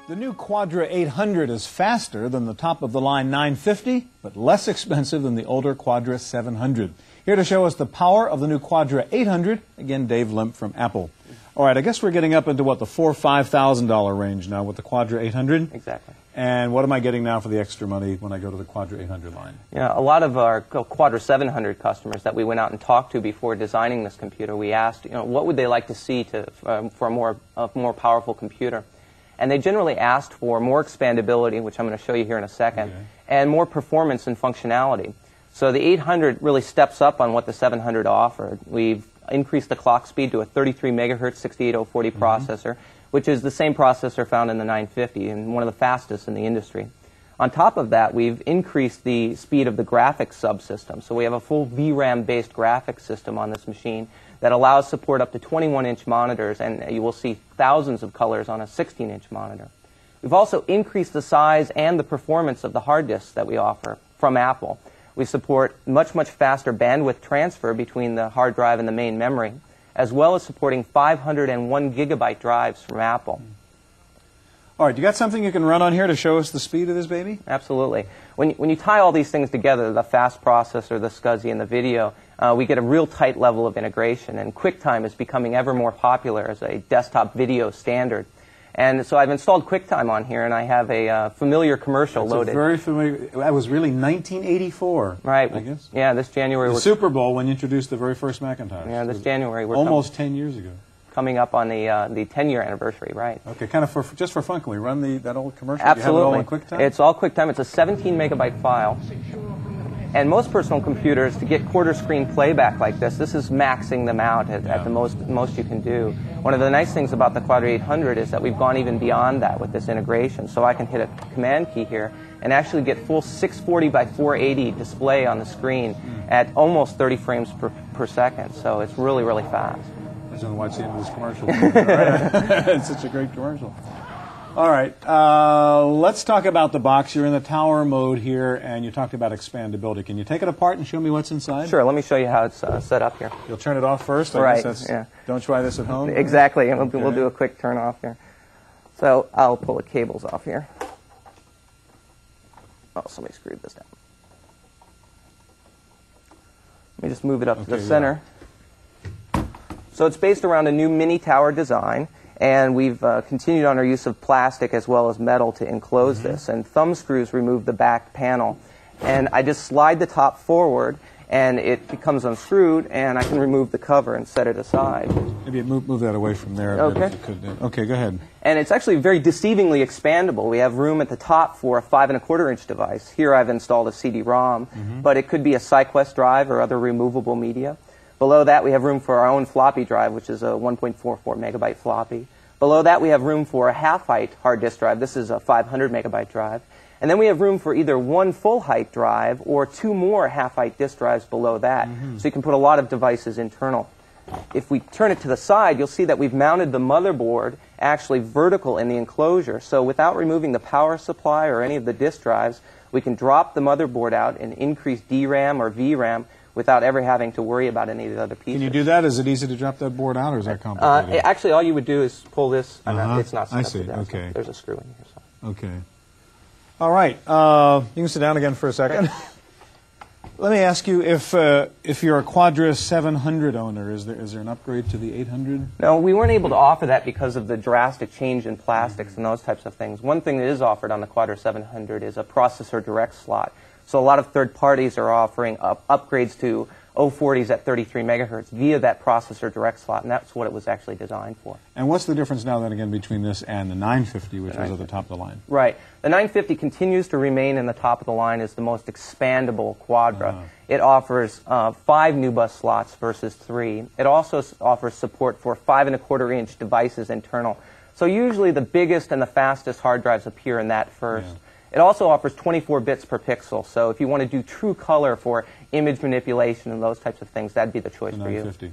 The new Quadra 800 is faster than the top-of-the-line 950, but less expensive than the older Quadra 700. Here to show us the power of the new Quadra 800, again, Dave Limp from Apple. All right, I guess we're getting up into, what, the $4,000 or $5,000 range now with the Quadra 800? Exactly. And what am I getting now for the extra money when I go to the Quadra 800 line? Yeah, a lot of our Quadra 700 customers that we went out and talked to before designing this computer, we asked, what would they like to see for a more powerful computer? And they generally asked for more expandability, which I'm going to show you here in a second, okay, and more performance and functionality. So the 800 really steps up on what the 700 offered. We've increased the clock speed to a 33 megahertz 68040 processor, which is the same processor found in the 950 and one of the fastest in the industry. On top of that, we've increased the speed of the graphics subsystem. So we have a full VRAM-based graphics system on this machine that allows support up to 21-inch monitors, and you will see thousands of colors on a 16-inch monitor. We've also increased the size and the performance of the hard disks that we offer from Apple. We support much, much faster bandwidth transfer between the hard drive and the main memory, as well as supporting 501 gigabyte drives from Apple. All right, you got something you can run on here to show us the speed of this baby? Absolutely. When you tie all these things together, the fast processor, the SCSI, and the video, we get a real tight level of integration. And QuickTime is becoming ever more popular as a desktop video standard. And so I've installed QuickTime on here, and I have a familiar commercial loaded. Very familiar. That was really 1984, right? I guess. Yeah, this January. The Super Bowl when you introduced the very first Macintosh. Yeah, this January. We're almost 10 years ago. Coming up on the 10-year anniversary, right? Okay, kind of just for fun, can we run that old commercial? Absolutely. You have it all in QuickTime? It's all QuickTime. It's a 17 megabyte file. And most personal computers, to get quarter screen playback like this is maxing them out at the most you can do. One of the nice things about the Quadra 800 is that we've gone even beyond that with this integration. So I can hit a command key here and actually get full 640 by 480 display on the screen at almost 30 frames per second. So it's really, really fast. I just want to watch the end of this commercial. It's such a great commercial. All right, let's talk about the box. You're in the tower mode here, and you talked about expandability. Can you take it apart and show me what's inside? Sure. Let me show you how it's set up here. You'll turn it off first? Right, yeah. Don't try this at home? Exactly. And we'll do a quick turn off here. So I'll pull the cables off here. Oh, somebody screwed this down. Let me just move it up to the center. Yeah. So it's based around a new mini tower design. And we've continued on our use of plastic as well as metal to enclose this. And thumb screws remove the back panel. And I just slide the top forward, and it becomes unscrewed, and I can remove the cover and set it aside. Maybe move that away from there a bit if you could. Okay, go ahead. And it's actually very deceivingly expandable. We have room at the top for a 5 1/4-inch device. Here I've installed a CD-ROM, but it could be a SyQuest drive or other removable media. Below that, we have room for our own floppy drive, which is a 1.44 megabyte floppy. Below that, we have room for a half-height hard disk drive. This is a 500 megabyte drive. And then we have room for either one full-height drive or 2 more half-height disk drives below that. So you can put a lot of devices internal. If we turn it to the side, you'll see that we've mounted the motherboard actually vertical in the enclosure. So without removing the power supply or any of the disk drives, we can drop the motherboard out and increase DRAM or VRAM without ever having to worry about any of the other pieces. Can you do that? Is it easy to drop that board out, or is that complicated? Actually, all you would do is pull this. It's not set I up see. to that, Okay. so there's a screw in here. So. Okay. All right. You can sit down again for a second. Let me ask you, if you're a Quadra 700 owner, is there an upgrade to the 800? No, we weren't able to offer that because of the drastic change in plastics and those types of things. One thing that is offered on the Quadra 700 is a processor direct slot. So a lot of third parties are offering upgrades to 040s at 33 megahertz via that processor direct slot, and that's what it was actually designed for. And what's the difference now then again between this and the 950, which was at the top of the line? Right. The 950 continues to remain in the top of the line as the most expandable Quadra. It offers 5 new bus slots versus 3. It also offers support for 5 1/4-inch devices internal. So usually the biggest and the fastest hard drives appear in that first. Yeah. It also offers 24 bits per pixel, so if you want to do true color for image manipulation and those types of things, that'd be the choice for you.